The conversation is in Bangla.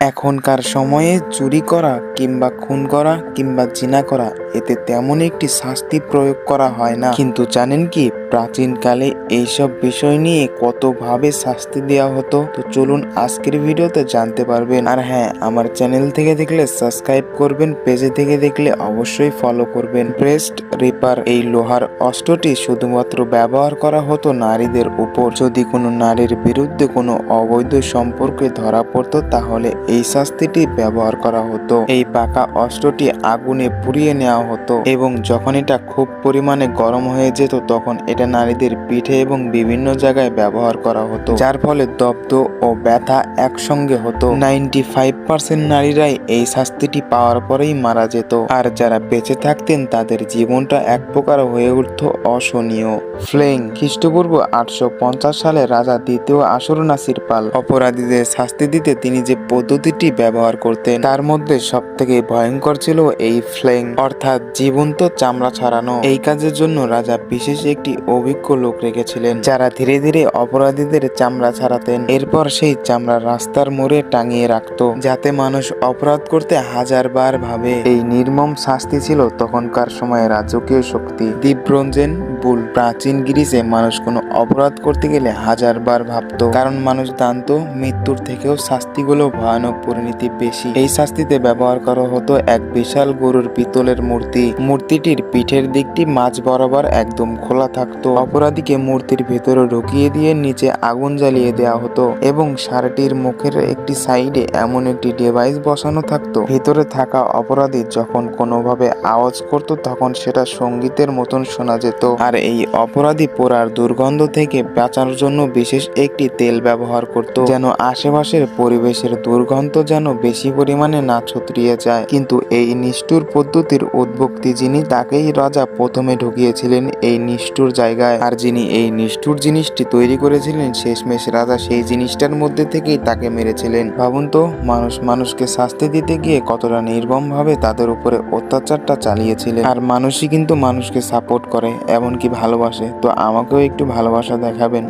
এখনকার সময়ে চুরি করা কিংবা খুন করা কিংবা জিনা করা এতে তেমন একটি শাস্তি প্রয়োগ করা হয় না, কিন্তু জানেন কি প্রাচীনকালে এইসব বিষয় নিয়ে কতভাবে শাস্তি দেওয়া হতো। তো চলুন আজকের ভিডিওতে জানতে পারবেন। আর হ্যাঁ, আমার চ্যানেল থেকে দেখলে সাবস্ক্রাইব করবেন, পেজে থেকে দেখলে অবশ্যই ফলো করবেন। ব্রেস্ট রিপার এই লোহার অস্ত্রটি শুধুমাত্র ব্যবহার করা হতো নারীদের উপর। যদি কোনো নারীর বিরুদ্ধে কোনো অবৈধ সম্পর্কে ধরা পড়তো তাহলে এই শাস্তিটি ব্যবহার করা হতো। এই পাকা অস্ত্রটি আগুনে পুড়িয়ে নেওয়া হতো এবং যখন এটা খুব পরিমাণে গরম হয়ে যেত তখন এটা নারীদের পিঠে এবং বিভিন্ন জায়গায় ব্যবহার করা হতো, যার ফলে দগ্ধ ও ব্যথা একসঙ্গে হতো। 95% নারীরাই এই শাস্তিটি পাওয়ার পরেই মারা যেত, আর যারা বেঁচে থাকতেন তাদের জীবনটা এক প্রকার হয়ে উঠত অসহনীয়। ফ্লেং খ্রিস্টপূর্ব 850 সালে রাজা দ্বিতীয় আসুরনাসিরপাল অপরাধীদের শাস্তি দিতে তিনি যে পদ্ধতিটি ব্যবহার করতেন তার মধ্যে সবথেকে ভয়ঙ্কর ছিল এই ফ্লেং, অর্থাৎ জীবন্ত চামড়া ছাড়ানো। এই কাজের জন্য রাজা বিশেষ একটি অভিজ্ঞ লোক রেখেছিলেন যারা ধীরে ধীরে অপরাধীদের চামড়া ছাড়াতেন। এরপর সেই চামড়া রাস্তার মোড়ে টাঙিয়ে রাখতো যাতে মানুষ অপরাধ করতে হাজারবার ভাবে। এই নির্মম শাস্তি ছিল তখনকার সময়ে রাজকীয় শক্তি। দিব্রঞ্জেন বুল প্রাচীন গ্রিসে মানুষ কোনো অপরাধ করতে গেলে হাজারবার ভাবতো, কারণ মানুষ জানতো মৃত্যুর থেকেও শাস্তিগুলো ভয়ানক পরিণতি বেশি। এই শাস্তিতে ব্যবহার করা হতো এক বিশাল গরুর পিতলের মূর্তি। মূর্তিটির পিঠের দিকটি মাঝ বরাবর একদম খোলা থাকতো। অপরাধীকে মূর্তির ভেতরে ঢুকিয়ে দিয়ে নিচে আগুন জ্বালিয়ে দেওয়া হতো এবং ষাঁড়টির মুখের একটি সাইডে এমন একটি ডিভাইস বসানো থাকতো। ভেতরে থাকা অপরাধী যখন কোনোভাবে আওয়াজ করত তখন সেটা সঙ্গীতের মতন শোনা যেত। আর এই অপরাধী পোড়ার দুর্গন্ধ থেকে বাঁচানোর জন্য বিশেষ একটি তেল ব্যবহার করত, যেন আশেপাশের পরিবেশের দুর্গন্ধ যেন বেশি পরিমাণে না ছড়িয়ে যায়। কিন্তু এই নিষ্ঠুর পদ্ধতির উদ্ভক্তি যিনি তাকেই রাজা প্রথমে ঢুকিয়েছিলেন এই নিষ্ঠুর জায়গায়, আর যিনি এই নিষ্ঠুর জিনিসটি তৈরি করেছিলেন শেষমেশ রাজা সেই জিনিসটার মধ্যে থেকেই তাকে মেরেছিলেন। ভাবুন তো, মানুষ মানুষকে শাস্তি দিতে গিয়ে কতটা নির্মম ভাবে তাদের উপরে অত্যাচারটা চালিয়েছিলেন। আর মানুষই কিন্তু মানুষকে সাপোর্ট করে, এমনকি ভালোবাসে। তো আমাকেও একটু ভালোবাসা দেখাবেন।